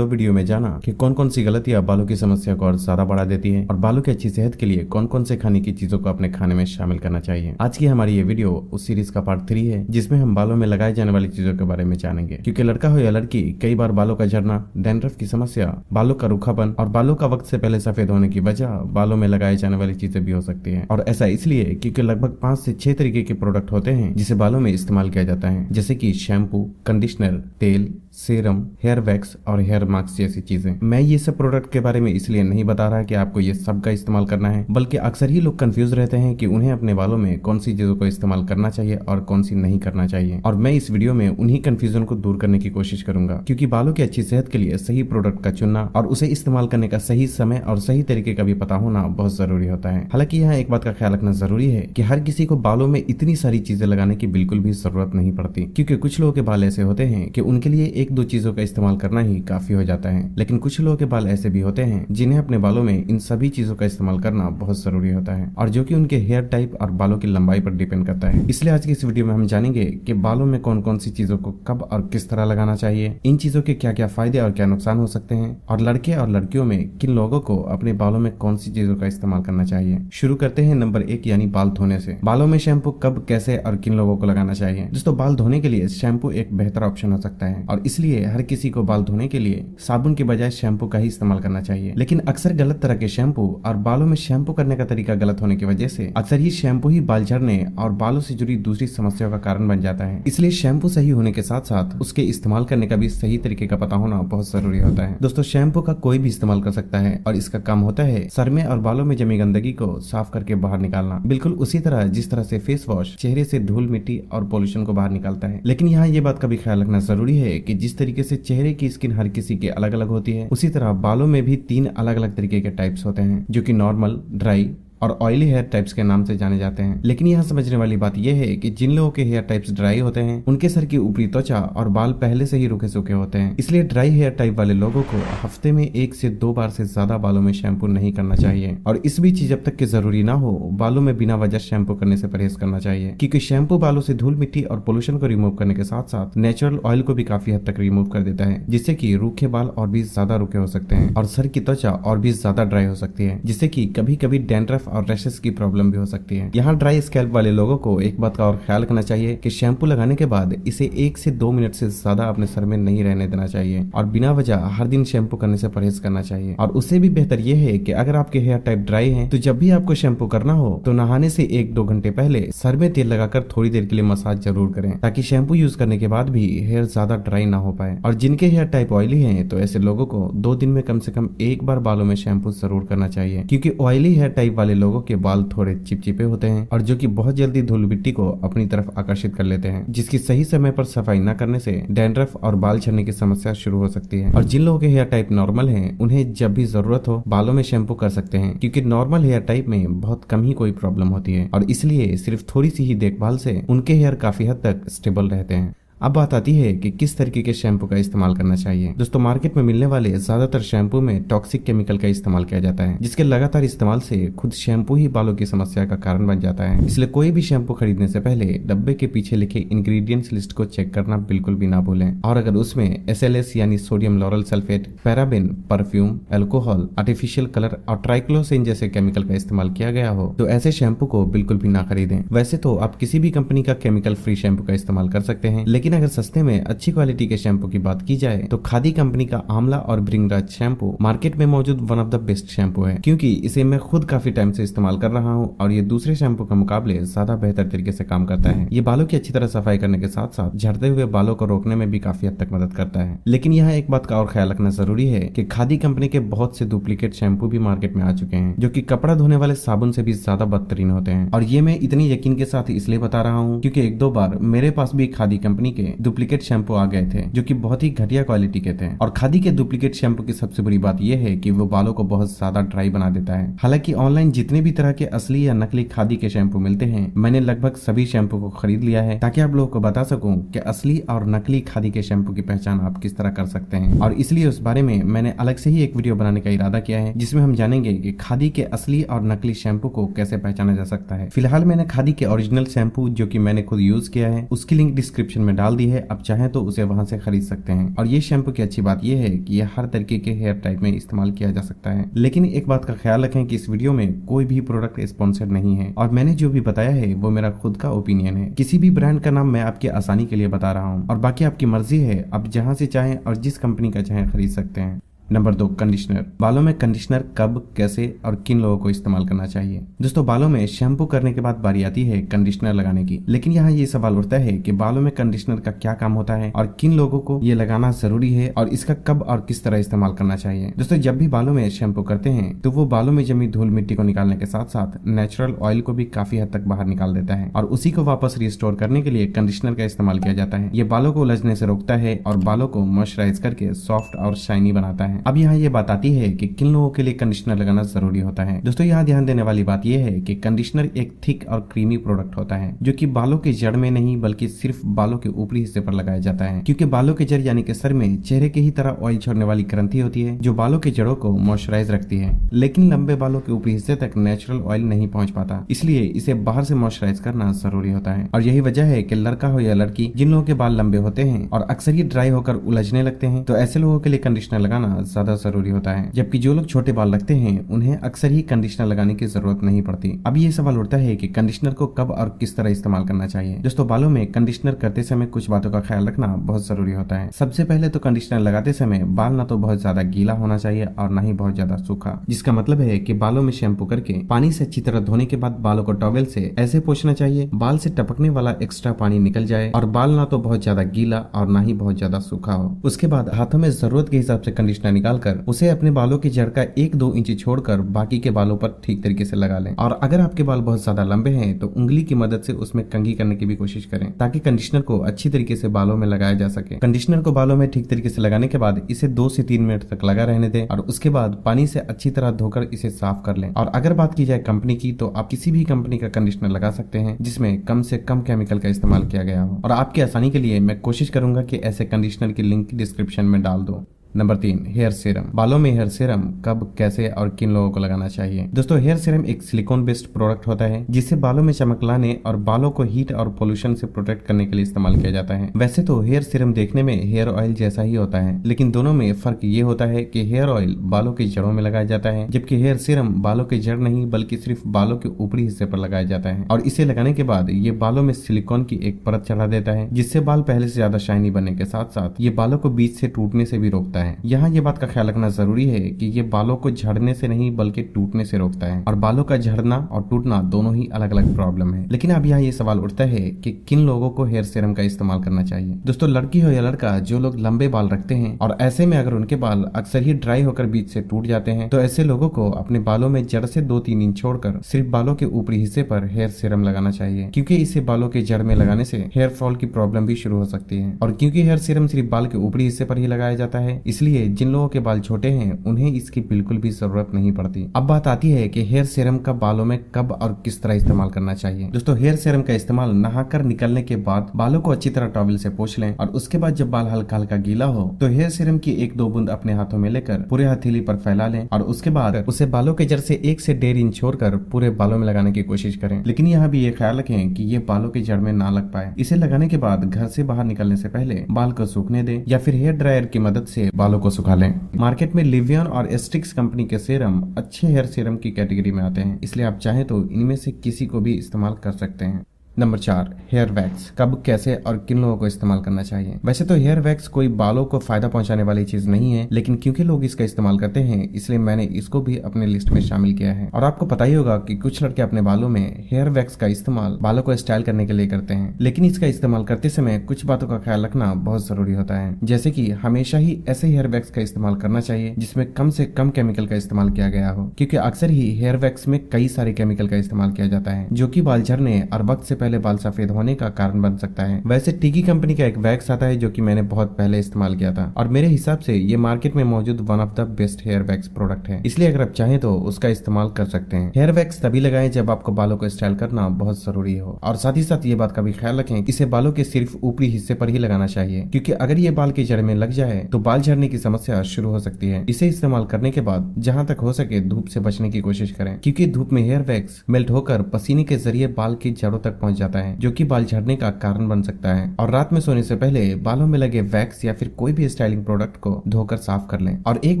तो वीडियो में जाना कि कौन कौन सी गलतियां बालों की समस्या को और ज्यादा बढ़ा देती है और बालों की अच्छी सेहत के लिए कौन कौन से खाने की चीजों को अपने खाने में शामिल करना चाहिए। आज की हमारी ये वीडियो उस सीरीज का पार्ट 3 है जिसमें हम बालों में लगाए जाने वाली चीजों के बारे में जानेंगे। क्योंकि लड़का हो या लड़की, कई बार बालों का झड़ना, डैंड्रफ की समस्या, बालों का रूखापन और बालों का वक्त से पहले सफेद होने की वजह बालों में लगाए जाने वाली चीजें भी हो सकती है। और ऐसा इसलिए क्योंकि लगभग 5 से 6 तरीके के प्रोडक्ट होते हैं जिसे बालों में इस्तेमाल किया जाता है, जैसे कि शैम्पू, कंडीशनर, तेल, सीरम, हेयर वैक्स और हेयर मास्क जैसी चीजें। मैं ये सब प्रोडक्ट के बारे में इसलिए नहीं बता रहा कि आपको ये सब का इस्तेमाल करना है, बल्कि अक्सर ही लोग कंफ्यूज रहते हैं कि उन्हें अपने बालों में कौन सी चीजों को इस्तेमाल करना चाहिए और कौन सी नहीं करना चाहिए। और मैं इस वीडियो में उन्हीं कंफ्यूजन को दूर करने की कोशिश करूंगा, क्योंकि बालों की अच्छी सेहत के लिए सही प्रोडक्ट का चुनना और उसे इस्तेमाल करने का सही समय और सही तरीके का भी पता होना बहुत जरूरी होता है। हालांकि यहाँ एक बात का ख्याल रखना जरूरी है कि हर किसी को बालों में इतनी सारी चीजें लगाने की बिल्कुल भी जरूरत नहीं पड़ती, क्योंकि कुछ लोगों के बाल ऐसे होते हैं कि उनके लिए 1-2 चीजों का इस्तेमाल करना ही काफी हो जाता है। लेकिन कुछ लोगों के बाल ऐसे भी होते हैं जिन्हें अपने बालों में इन सभी चीजों का इस्तेमाल करना बहुत जरूरी होता है, और जो कि उनके हेयर टाइप और बालों की लंबाई पर डिपेंड करता है। इसलिए आज की इस वीडियो में हम जानेंगे कि बालों में कौन कौन सी चीजों को कब और किस तरह लगाना चाहिए, इन चीजों के क्या क्या फायदे और क्या नुकसान हो सकते हैं, और लड़के और लड़कियों में किन लोगों को अपने बालों में कौन सी चीजों का इस्तेमाल करना चाहिए। शुरू करते हैं नंबर 1 यानी बाल धोने से। बालों में शैम्पू कब, कैसे और किन लोगों को लगाना चाहिए। दोस्तों, बाल धोने के लिए शैम्पू एक बेहतर ऑप्शन हो सकता है, और इसलिए हर किसी को बाल धोने के लिए साबुन के बजाय शैम्पू का ही इस्तेमाल करना चाहिए। लेकिन अक्सर गलत तरह के शैम्पू और बालों में शैम्पू करने का तरीका गलत होने की वजह से अक्सर ही शैम्पू ही बाल झड़ने और बालों से जुड़ी दूसरी समस्याओं का कारण बन जाता है। इसलिए शैम्पू सही होने के साथ साथ उसके इस्तेमाल करने का भी सही तरीके का पता होना बहुत जरूरी होता है। दोस्तों, शैम्पू का कोई भी इस्तेमाल कर सकता है और इसका काम होता है सर में और बालों में जमी गंदगी को साफ करके बाहर निकालना, बिल्कुल उसी तरह जिस तरह से फेस वॉश चेहरे से धूल, मिट्टी और पोल्यूशन को बाहर निकालता है। लेकिन यहाँ ये बात का भी ख्याल रखना जरूरी है कि जिस तरीके से चेहरे की स्किन हर किसी के अलग अलग होती है, उसी तरह बालों में भी 3 अलग अलग तरीके के टाइप्स होते हैं, जो कि नॉर्मल, ड्राई और ऑयली हेयर टाइप्स के नाम से जाने जाते हैं। लेकिन यहाँ समझने वाली बात यह है कि जिन लोगों के हेयर टाइप्स ड्राई होते हैं उनके सर की ऊपरी त्वचा और बाल पहले से ही रूखे सूखे होते हैं। इसलिए ड्राई हेयर टाइप वाले लोगों को हफ्ते में 1 से 2 बार से ज्यादा बालों में शैम्पू नहीं करना चाहिए, और इस बीच जब तक कि जरूरी ना हो बालों में बिना वजह शैम्पू करने से परहेज करना चाहिए, क्योंकि शैम्पू बालों से धूल, मिट्टी और पोल्यूशन को रिमूव करने के साथ साथ नेचुरल ऑयल को भी काफी हद तक रिमूव कर देता है, जिससे कि रूखे बाल और भी ज्यादा रूखे हो सकते हैं और सर की त्वचा और भी ज्यादा ड्राई हो सकती है, जिससे कि कभी कभी डैंड्रफ और रैशेस की प्रॉब्लम भी हो सकती है। यहाँ ड्राई स्कैल्प वाले लोगों को एक बात का और ख्याल रखना चाहिए कि शैम्पू लगाने के बाद इसे 1 से 2 मिनट से ज्यादा अपने सर में नहीं रहने देना चाहिए, और बिना वजह हर दिन शैम्पू करने से परहेज करना चाहिए। और उससे भी बेहतर यह है कि अगर आपके हेयर टाइप ड्राई है तो जब भी आपको शैम्पू करना हो तो नहाने से 1-2 घंटे पहले सर में तेल लगाकर थोड़ी देर के लिए मसाज जरूर करें, ताकि शैम्पू यूज करने के बाद भी हेयर ज्यादा ड्राई ना हो पाए। और जिनके हेयर टाइप ऑयली है तो ऐसे लोगों को 2 दिन में कम से कम 1 बार बालों में शैम्पू जरूर करना चाहिए, क्योंकि ऑयली हेयर टाइप वाले लोगों के बाल थोड़े चिपचिपे होते हैं और जो कि बहुत जल्दी धूल मिट्टी को अपनी तरफ आकर्षित कर लेते हैं, जिसकी सही समय पर सफाई न करने से डैंड्रफ और बाल झड़ने की समस्या शुरू हो सकती है। और जिन लोगों के हेयर टाइप नॉर्मल हैं उन्हें जब भी जरूरत हो बालों में शैम्पू कर सकते हैं, क्योंकि नॉर्मल हेयर टाइप में बहुत कम ही कोई प्रॉब्लम होती है, और इसलिए सिर्फ थोड़ी सी ही देखभाल से उनके हेयर काफी हद तक स्टेबल रहते हैं। अब बात आती है कि किस तरीके के शैम्पू का इस्तेमाल करना चाहिए। दोस्तों, मार्केट में मिलने वाले ज्यादातर शैम्पू में टॉक्सिक केमिकल का इस्तेमाल किया जाता है, जिसके लगातार इस्तेमाल से खुद शैम्पू ही बालों की समस्या का कारण बन जाता है। इसलिए कोई भी शैम्पू खरीदने से पहले डब्बे के पीछे लिखे इंग्रेडिएंट्स लिस्ट को चेक करना बिल्कुल भी ना भूलें, और अगर उसमें SLS यानी sodium lauryl sulphate, paraben, perfume, alcohol, artificial colour और ट्राइक्लोसिन जैसे केमिकल का इस्तेमाल किया गया हो तो ऐसे शैम्पू को बिल्कुल भी ना खरीदें। वैसे तो आप किसी भी कंपनी का केमिकल फ्री शैम्पू का इस्तेमाल कर सकते हैं, लेकिन अगर सस्ते में अच्छी क्वालिटी के शैम्पू की बात की जाए तो खादी कंपनी का आंवला और भृंगराज शैम्पू मार्केट में मौजूद one of the best shampoo है, क्योंकि इसे मैं खुद काफी टाइम से इस्तेमाल कर रहा हूँ और ये दूसरे शैम्पू के मुकाबले ज्यादा बेहतर तरीके से काम करता है। ये बालों की अच्छी तरह सफाई करने के साथ साथ झड़ते हुए बालों को रोकने में भी काफी हद तक मदद करता है। लेकिन यहाँ एक बात का और ख्याल रखना जरूरी है कि खादी कंपनी के बहुत से डुप्लीकेट शैम्पू भी मार्केट में आ चुके हैं, जो कि कपड़ा धोने वाले साबुन से भी ज्यादा बदतरीन होते हैं। और ये मैं इतनी यकीन के साथ इसलिए बता रहा हूँ क्योंकि 1-2 बार मेरे पास भी खादी कंपनी के डुप्लीकेट शैम्पू आ गए थे, जो कि बहुत ही घटिया क्वालिटी के थे। और खादी के डुप्लीकेट शैम्पू की सबसे बुरी बात यह है कि वो बालों को बहुत ज्यादा ड्राई बना देता है। हालांकि ऑनलाइन जितने भी तरह के असली या नकली खादी के शैम्पू मिलते हैं, मैंने लगभग सभी शैम्पू को खरीद लिया है, ताकि आप लोगों को बता सकूं कि असली और नकली खादी के शैम्पू की पहचान आप किस तरह कर सकते हैं। और इसलिए उस बारे में मैंने अलग से ही एक वीडियो बनाने का इरादा किया है, जिसमें हम जानेंगे कि खादी के असली और नकली शैम्पू को कैसे पहचाना जा सकता है। फिलहाल मैंने खादी के ओरिजिनल शैम्पू जो कि मैंने खुद यूज किया है उसकी लिंक डिस्क्रिप्शन में डाल डाल दी है, अब चाहे तो उसे वहां से खरीद सकते हैं। और ये शैम्पू की अच्छी बात यह है कि यह हर तरीके के हेयर टाइप में इस्तेमाल किया जा सकता है। लेकिन एक बात का ख्याल रखें कि इस वीडियो में कोई भी प्रोडक्ट स्पॉन्सर्ड नहीं है और मैंने जो भी बताया है वो मेरा खुद का ओपिनियन है। किसी भी ब्रांड का नाम मैं आपकी आसानी के लिए बता रहा हूँ और बाकी आपकी मर्जी है, आप जहाँ से चाहें और जिस कंपनी का चाहें खरीद सकते हैं। Number 2, conditioner. बालों में कंडीशनर कब, कैसे और किन लोगों को इस्तेमाल करना चाहिए। दोस्तों, बालों में शैम्पू करने के बाद बारी आती है कंडीशनर लगाने की, लेकिन यहाँ ये सवाल उठता है कि बालों में कंडीशनर का क्या काम होता है और किन लोगों को ये लगाना जरूरी है और इसका कब और किस तरह इस्तेमाल करना चाहिए। दोस्तों, जब भी बालों में शैम्पू करते हैं तो वो बालों में जमी धूल मिट्टी को निकालने के साथ साथ नेचुरल ऑयल को भी काफी हद तक बाहर निकाल देता है और उसी को वापस रिस्टोर करने के लिए कंडीशनर का इस्तेमाल किया जाता है। ये बालों को उलझने से रोकता है और बालों को मॉइस्चराइज करके सॉफ्ट और शाइनी बनाता है। अब यहाँ ये बात आती है कि किन लोगों के लिए कंडीशनर लगाना जरूरी होता है। दोस्तों, यहाँ ध्यान देने वाली बात यह है कि कंडीशनर एक थिक और क्रीमी प्रोडक्ट होता है जो कि बालों के जड़ में नहीं बल्कि सिर्फ बालों के ऊपरी हिस्से पर लगाया जाता है, क्योंकि बालों के जड़ यानी कि सर में चेहरे के ही तरह ऑयल छोड़ने वाली ग्रंथि होती है जो बालों के जड़ों को मॉइस्चराइज रखती है, लेकिन लंबे बालों के ऊपरी हिस्से तक नेचुरल ऑयल नहीं पहुंच पाता, इसलिए इसे बाहर से मॉइस्चराइज करना जरूरी होता है। और यही वजह है कि लड़का हो या लड़की, जिन लोगों के बाल लंबे होते हैं और अक्सर ये ड्राई होकर उलझने लगते हैं, तो ऐसे लोगों के लिए कंडीशनर लगाना ज्यादा जरूरी होता है, जबकि जो लोग छोटे बाल रखते हैं उन्हें अक्सर ही कंडीशनर लगाने की जरूरत नहीं पड़ती। अब ये सवाल उठता है कि कंडीशनर को कब और किस तरह इस्तेमाल करना चाहिए। दोस्तों, बालों में कंडीशनर करते समय कुछ बातों का ख्याल रखना बहुत जरूरी होता है। सबसे पहले तो कंडीशनर लगाते समय बाल ना तो बहुत ज्यादा गीला होना चाहिए और ना ही बहुत ज्यादा सूखा, जिसका मतलब है कि बालों में शैम्पू करके पानी से अच्छी तरह धोने के बाद बालों को टॉवेल से ऐसे पोंछना चाहिए बाल से टपकने वाला एक्स्ट्रा पानी निकल जाए और बाल ना तो बहुत ज्यादा गीला और ना ही बहुत ज्यादा सूखा हो। उसके बाद हाथों में जरूरत के हिसाब से कंडीशनर निकालकर उसे अपने बालों की जड़ का 1-2 इंच छोड़कर बाकी के बालों पर ठीक तरीके से लगा लें। और अगर आपके बाल बहुत ज्यादा लंबे हैं तो उंगली की मदद से उसमें कंघी करने की भी कोशिश करें ताकि कंडीशनर को अच्छी तरीके से बालों में लगाया जा सके। कंडीशनर को बालों में ठीक तरीके से लगाने के बाद इसे 2 से 3 मिनट तक लगा रहने दें और उसके बाद पानी से अच्छी तरह धोकर इसे साफ कर लें। और अगर बात की जाए कंपनी की, तो आप किसी भी कंपनी का कंडीशनर लगा सकते हैं जिसमें कम से कम केमिकल का इस्तेमाल किया गया हो। और आपकी आसानी के लिए मैं कोशिश करूंगा कि ऐसे कंडीशनर की लिंक डिस्क्रिप्शन में डाल दो। Number 3, hair serum. बालों में हेयर सीरम कब, कैसे और किन लोगों को लगाना चाहिए। दोस्तों, हेयर सीरम एक सिलिकॉन बेस्ड प्रोडक्ट होता है जिसे बालों में चमक लाने और बालों को हीट और पोल्यूशन से प्रोटेक्ट करने के लिए इस्तेमाल किया जाता है। वैसे तो हेयर सीरम देखने में हेयर ऑयल जैसा ही होता है, लेकिन दोनों में फर्क ये होता है कि हेयर ऑयल बालों की जड़ों में लगाया जाता है, जबकि हेयर सीरम बालों की जड़ नहीं बल्कि सिर्फ बालों के ऊपरी हिस्से पर लगाया जाता है। और इसे लगाने के बाद ये बालों में सिलिकॉन की एक परत चढ़ा देता है जिससे बाल पहले से ज्यादा शाइनी बनने के साथ साथ ये बालों को बीच से टूटने से भी रोकता है। यहाँ ये बात का ख्याल रखना जरूरी है कि ये बालों को झड़ने से नहीं बल्कि टूटने से रोकता है, और बालों का झड़ना और टूटना दोनों ही अलग अलग प्रॉब्लम है। लेकिन अब यहाँ ये सवाल उठता है कि किन लोगों को हेयर सीरम का इस्तेमाल करना चाहिए। दोस्तों, लड़की हो या लड़का, जो लोग लंबे बाल रखते हैं और ऐसे में अगर उनके बाल अक्सर ही ड्राई होकर बीच से टूट जाते हैं, तो ऐसे लोगों को अपने बालों में जड़ से 2-3 इंच छोड़कर सिर्फ बालों के ऊपरी हिस्से पर हेयर सीरम लगाना चाहिए, क्योंकि इसे बालों के जड़ में लगाने से हेयर फॉल की प्रॉब्लम भी शुरू हो सकती है। और क्योंकि हेयर सीरम सिर्फ बाल के ऊपरी हिस्से पर ही लगाया जाता है, इसलिए जिन लोगों के बाल छोटे हैं उन्हें इसकी बिल्कुल भी जरूरत नहीं पड़ती। अब बात आती है कि हेयर सीरम का बालों में कब और किस तरह इस्तेमाल करना चाहिए। दोस्तों, हेयर सीरम का इस्तेमाल नहाकर निकलने के बाद बालों को अच्छी तरह टॉवल से पोंछ लें और उसके बाद जब बाल हल्का हल्का गीला हो तो हेयर सीरम की 1-2 बूंद अपने हाथों में लेकर पूरे हथेली पर फैला लें और उसके बाद उसे बालों के जड़ से 1 से 1.5 इंच छोड़कर पूरे बालों में लगाने की कोशिश करें। लेकिन यहाँ भी ये ख्याल रखें कि ये बालों के जड़ में ना लग पाए। इसे लगाने के बाद घर से बाहर निकलने से पहले बाल को सूखने दें या फिर हेयर ड्रायर की मदद से बालों को सुखा लें। मार्केट में लिवियन और एस्ट्रिक्स कंपनी के सीरम अच्छे हेयर सीरम की कैटेगरी में आते हैं, इसलिए आप चाहें तो इनमें से किसी को भी इस्तेमाल कर सकते हैं। Number 4, hair wax. कब, कैसे और किन लोगों को इस्तेमाल करना चाहिए। वैसे तो हेयर वैक्स कोई बालों को फायदा पहुंचाने वाली चीज नहीं है, लेकिन क्योंकि लोग इसका इस्तेमाल करते हैं इसलिए मैंने इसको भी अपने लिस्ट में शामिल किया है। और आपको पता ही होगा कि कुछ लड़के अपने बालों में हेयर वैक्स का इस्तेमाल बालों को स्टाइल करने के लिए करते हैं, लेकिन इसका इस्तेमाल करते समय कुछ बातों का ख्याल रखना बहुत जरूरी होता है, जैसे कि हमेशा ही ऐसे हेयर वैक्स का इस्तेमाल करना चाहिए जिसमें कम से कम केमिकल का इस्तेमाल किया गया हो, क्योंकि अक्सर ही हेयर वैक्स में कई सारे केमिकल का इस्तेमाल किया जाता है जो कि बाल झड़ने और वक्त से पहले बाल सफेद होने का कारण बन सकता है। वैसे टिकी कंपनी का एक वैक्स आता है जो कि मैंने बहुत पहले इस्तेमाल किया था और मेरे हिसाब से ये मार्केट में मौजूद one of the best hair wax product है, इसलिए अगर आप चाहें तो उसका इस्तेमाल कर सकते हैं। हेयर वैक्स तभी लगाएं जब आपको बालों को स्टाइल करना बहुत जरूरी हो, और साथ ही साथ ये बात का भी ख्याल रखें इसे बालों के सिर्फ ऊपरी हिस्से पर ही लगाना चाहिए, क्योंकि अगर ये बाल की जड़ में लग जाए तो बाल झड़ने की समस्या शुरू हो सकती है। इसे इस्तेमाल करने के बाद जहाँ तक हो सके धूप से बचने की कोशिश करें, क्योंकि धूप में हेयर वैक्स मेल्ट होकर पसीने के जरिए बाल की जड़ों तक पहुंच जाता है, जो कि बाल झड़ने का कारण बन सकता है। और रात में सोने से पहले बालों में लगे वैक्स या फिर कोई भी स्टाइलिंग प्रोडक्ट को धोकर साफ कर लें। और एक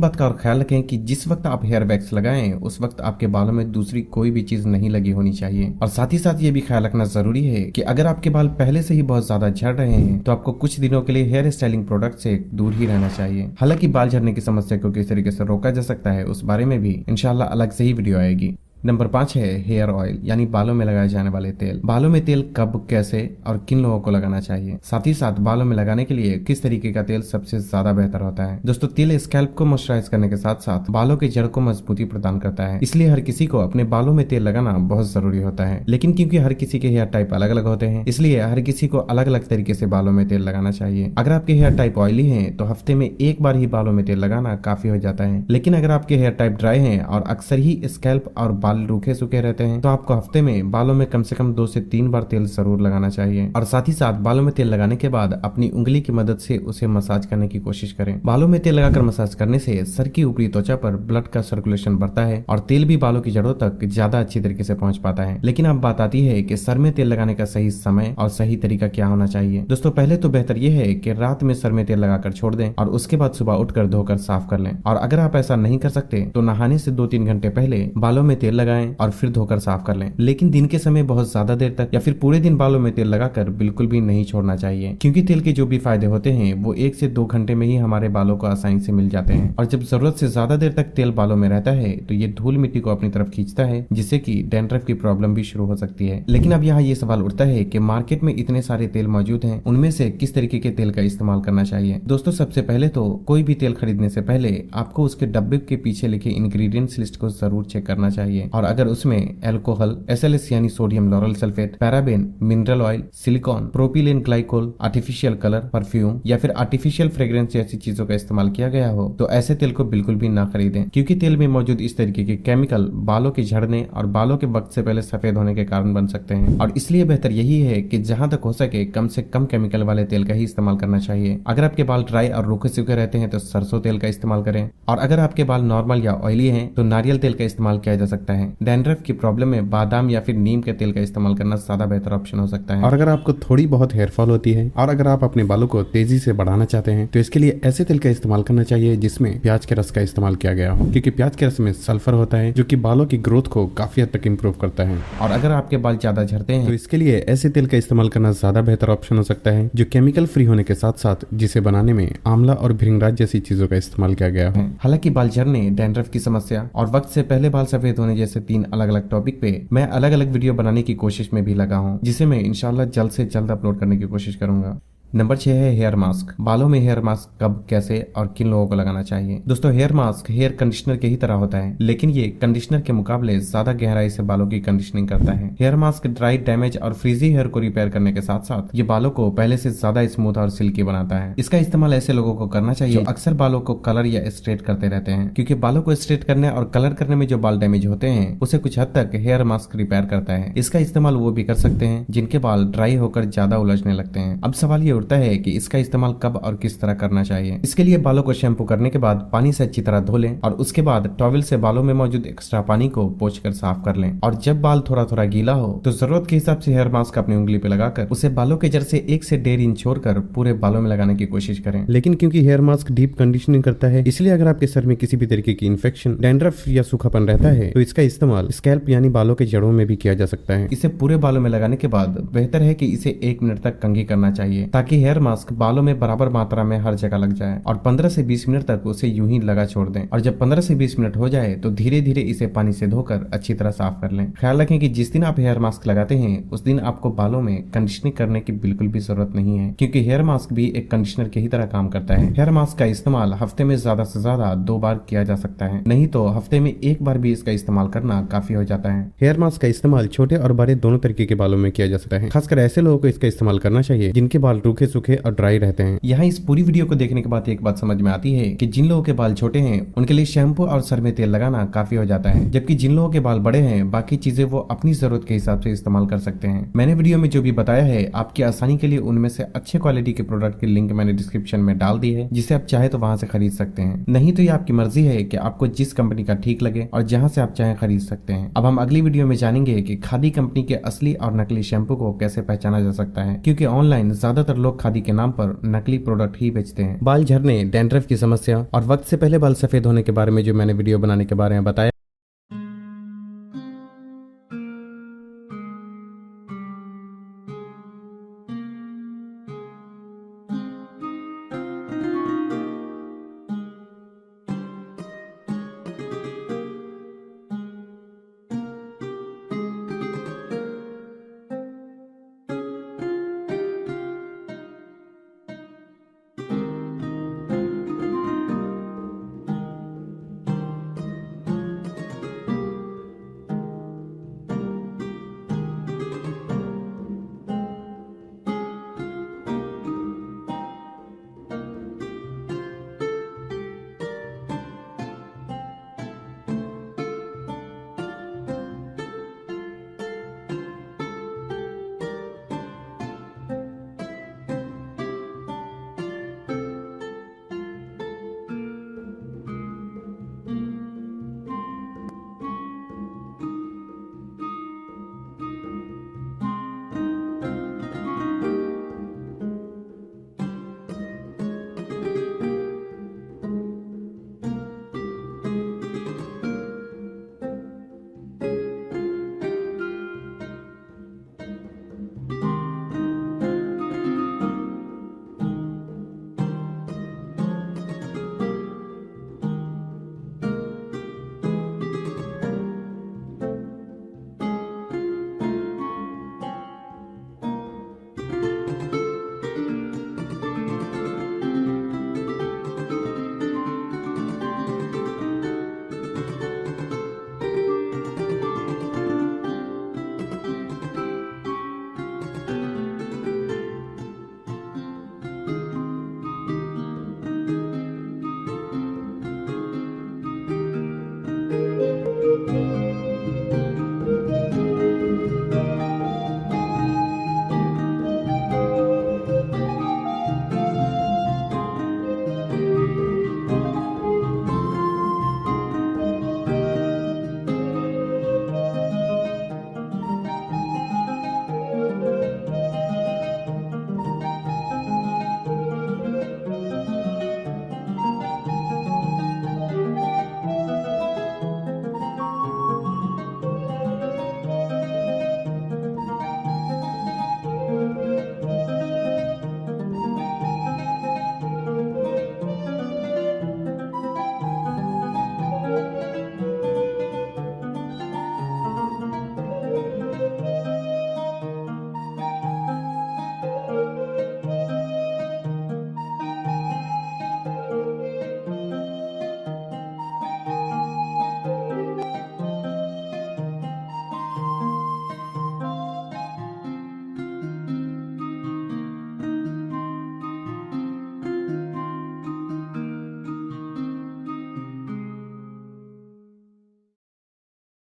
बात का और ख्याल रखें कि जिस वक्त आप हेयर वैक्स लगाएं उस वक्त आपके बालों में दूसरी कोई भी चीज नहीं लगी होनी चाहिए। और साथ ही साथ ये भी ख्याल रखना जरूरी है कि अगर आपके बाल पहले से ही बहुत ज्यादा झड़ रहे हैं तो आपको कुछ दिनों के लिए हेयर स्टाइलिंग प्रोडक्ट से दूर ही रहना चाहिए। हालांकि बाल झड़ने की समस्या को किस तरीके से रोका जा सकता है उस बारे में भी इंशाल्लाह अलग से ही वीडियो आएगी। नंबर 5 है हेयर ऑयल, यानी बालों में लगाए जाने वाले तेल। बालों में तेल कब, कैसे और किन लोगों को लगाना चाहिए, साथ ही साथ बालों में लगाने के लिए किस तरीके का तेल सबसे ज्यादा बेहतर होता है। दोस्तों, तेल स्कैल्प को मॉइस्चराइज करने के साथ साथ बालों के जड़ को मजबूती प्रदान करता है, इसलिए हर किसी को अपने बालों में तेल लगाना बहुत जरूरी होता है। लेकिन क्योंकि हर किसी के हेयर टाइप अलग अलग होते हैं, इसलिए हर किसी को अलग अलग तरीके से बालों में तेल लगाना चाहिए। अगर आपके हेयर टाइप ऑयली है तो हफ्ते में एक बार ही बालों में तेल लगाना काफी हो जाता है। लेकिन अगर आपके हेयर टाइप ड्राई है और अक्सर ही स्कैल्प और बाल रूखे सूखे तो आपको हफ्ते में बालों में कम से कम 2 से 3 बार तेल जरूर लगाना चाहिए। और साथ ही साथ बालों में तेल लगाने के बाद अपनी उंगली की मदद से उसे मसाज करने की कोशिश करें। बालों में तेल लगाकर मसाज करने से सर की ऊपरी त्वचा पर ब्लड का सर्कुलेशन बढ़ता है और तेल भी बालों की जड़ों तक ज्यादा अच्छी तरीके से पहुंच पाता है। लेकिन अब बात आती है कि सर में तेल लगाने का सही समय और सही तरीका क्या होना चाहिए। दोस्तों, पहले तो बेहतर यह है कि रात में सर में तेल लगाकर छोड़ दें और उसके बाद सुबह उठकर धोकर साफ कर लें। और अगर आप ऐसा नहीं कर सकते तो नहाने से 2-3 घंटे पहले बालों में तेल लगाएं और फिर धोकर साफ कर लें। लेकिन दिन के समय बहुत ज्यादा देर तक या फिर पूरे दिन बालों में तेल लगाकर बिल्कुल भी नहीं छोड़ना चाहिए, क्योंकि तेल के जो भी फायदे होते हैं वो 1 से 2 घंटे में ही हमारे बालों को आसानी से मिल जाते हैं। और जब जरूरत से ज्यादा देर तक तेल बालों में रहता है तो ये धूल मिट्टी को अपनी तरफ खींचता है, जिससे कि डैंड्रफ की प्रॉब्लम भी शुरू हो सकती है। लेकिन अब यहाँ ये सवाल उठता है कि मार्केट में इतने सारे तेल मौजूद हैं, उनमें से किस तरीके के तेल का इस्तेमाल करना चाहिए। दोस्तों, सबसे पहले तो कोई भी तेल खरीदने से पहले आपको उसके डब्बे के पीछे लिखे इंग्रेडिएंट्स लिस्ट को जरूर चेक करना चाहिए। और अगर उसमें एल्कोहल, SLS यानी sodium lauryl sulphate, paraben, mineral oil, silicon, propylene glycol, artificial colour, perfume या फिर आर्टिफिशियल फ्रेग्रेंस जैसी चीजों का इस्तेमाल किया गया हो तो ऐसे तेल को बिल्कुल भी ना खरीदें, क्योंकि तेल में मौजूद इस तरीके के केमिकल बालों के झड़ने और बालों के वक्त से पहले सफेद होने के कारण बन सकते हैं। और इसलिए बेहतर यही है कि जहां तक हो सके कम से कम केमिकल वाले तेल का ही इस्तेमाल करना चाहिए। अगर आपके बाल ड्राई और रूखे सूखे रहते हैं तो सरसों तेल का इस्तेमाल करें, और अगर आपके बाल नॉर्मल या ऑयली हैं तो नारियल तेल का इस्तेमाल किया जा सकता है। डैंड्रफ की प्रॉब्लम में बादाम या फिर नीम के तेल का इस्तेमाल करना ज्यादा बेहतर ऑप्शन हो सकता है। और अगर आपको थोड़ी बहुत हेयर फॉल होती है और अगर आप अपने बालों को तेजी से बढ़ाना चाहते हैं तो इसके लिए ऐसे तेल का इस्तेमाल करना चाहिए जिसमें प्याज के रस का इस्तेमाल किया गया हो, क्योंकि प्याज के रस में सल्फर होता है जो कि बालों की ग्रोथ को काफी हद तक इम्प्रूव करता है। और अगर आपके बाल ज्यादा झड़ते हैं तो इसके लिए ऐसे तेल का इस्तेमाल करना ज्यादा बेहतर ऑप्शन हो सकता है जो केमिकल फ्री होने के साथ साथ जिसे बनाने में आंवला और भृंगराज जैसी चीजों का इस्तेमाल किया गया हो। हालांकि बाल झड़ने, डैंड्रफ की समस्या और वक्त से पहले बाल सफेद होने जैसे 3 अलग अलग टॉपिक पे मैं अलग अलग वीडियो बनाने की कोशिश में भी लगा हूँ, जिसे मैं इंशाल्लाह जल्द से जल्द अपलोड करने की कोशिश करूंगा। नंबर 6 है हेयर मास्क। बालों में हेयर मास्क कब, कैसे और किन लोगों को लगाना चाहिए। दोस्तों, हेयर मास्क हेयर कंडीशनर के ही तरह होता है, लेकिन ये कंडीशनर के मुकाबले ज्यादा गहराई से बालों की कंडीशनिंग करता है। हेयर मास्क ड्राई, डैमेज और फ्रीजी हेयर को रिपेयर करने के साथ साथ ये बालों को पहले से ज्यादा स्मूथ और सिल्की बनाता है। इसका इस्तेमाल ऐसे लोगों को करना चाहिए जो अक्सर बालों को कलर या स्ट्रेट करते रहते हैं, क्योंकि बालों को स्ट्रेट करने और कलर करने में जो बाल डैमेज होते हैं उसे कुछ हद तक हेयर मास्क रिपेयर करता है। इसका इस्तेमाल वो भी कर सकते हैं जिनके बाल ड्राई होकर ज्यादा उलझने लगते हैं। अब सवाल ये उठता है कि इसका इस्तेमाल कब और किस तरह करना चाहिए। इसके लिए बालों को शैम्पू करने के बाद पानी से अच्छी तरह धो लें और उसके बाद टॉवल से बालों में मौजूद एक्स्ट्रा पानी को पोंछकर साफ कर लें। और जब बाल थोड़ा थोड़ा गीला हो तो जरूरत के हिसाब से हेयर मास्क अपनी उंगली पे लगाकर उसे बालों के जड़ से 1 से 1.5 इंच छोड़कर पूरे बालों में लगाने की कोशिश करें। लेकिन क्योंकि हेयर मास्क डीप कंडीशनिंग करता है, इसलिए अगर आपके सर में किसी भी तरीके की इन्फेक्शन, डैंड्रफ या सूखापन रहता है तो इसका इस्तेमाल स्कैल्प यानी बालों के जड़ों में भी किया जा सकता है। इसे पूरे बालों में लगाने के बाद बेहतर है कि इसे 1 मिनट तक कंघी करना चाहिए, ताकि हेयर मास्क बालों में बराबर मात्रा में हर जगह लग जाए। और 15 से 20 मिनट तक उसे यूं ही लगा छोड़ दें। और जब 15 से 20 मिनट हो जाए तो धीरे धीरे इसे पानी से धोकर अच्छी तरह साफ कर लें। ख्याल रखें कि जिस दिन आप हेयर मास्क लगाते हैं उस दिन आपको बालों में कंडीशनिंग करने की बिल्कुल भी जरूरत नहीं है, क्योंकि हेयर मास्क भी एक कंडीशनर की ही तरह काम करता है। हेयर मास्क का इस्तेमाल हफ्ते में ज्यादा से ज्यादा 2 बार किया जा सकता है, नहीं तो हफ्ते में 1 बार भी इसका इस्तेमाल करना काफी हो जाता है। हेयर मास्क का इस्तेमाल छोटे और बड़े दोनों तरीके के बालों में किया जा सकता है। खासकर ऐसे लोगों को इसका इस्तेमाल करना चाहिए जिनके बाल सूखे सूखे और ड्राई रहते हैं। यहाँ इस पूरी वीडियो को देखने के बाद एक बात समझ में आती है कि जिन लोगों के बाल छोटे हैं उनके लिए शैम्पू और सर में तेल लगाना काफी हो जाता है, जबकि जिन लोगों के बाल बड़े हैं बाकी चीजें वो अपनी जरूरत के हिसाब से इस्तेमाल कर सकते हैं। मैंने वीडियो में जो भी बताया है आपकी आसानी के लिए उनमें से अच्छे क्वालिटी के प्रोडक्ट की लिंक मैंने डिस्क्रिप्शन में डाल दी है, जिसे आप चाहे तो वहां से खरीद सकते हैं, नहीं तो ये आपकी मर्जी है कि आपको जिस कंपनी का ठीक लगे और जहां से आप चाहे खरीद सकते हैं। अब हम अगली वीडियो में जानेंगे कि खादी कंपनी के असली और नकली शैम्पू को कैसे पहचाना जा सकता है, क्योंकि ऑनलाइन ज्यादातर लोग खादी के नाम पर नकली प्रोडक्ट ही बेचते हैं। बाल झड़ने, डैंड्रफ की समस्या और वक्त से पहले बाल सफेद होने के बारे में जो मैंने वीडियो बनाने के बारे में बताया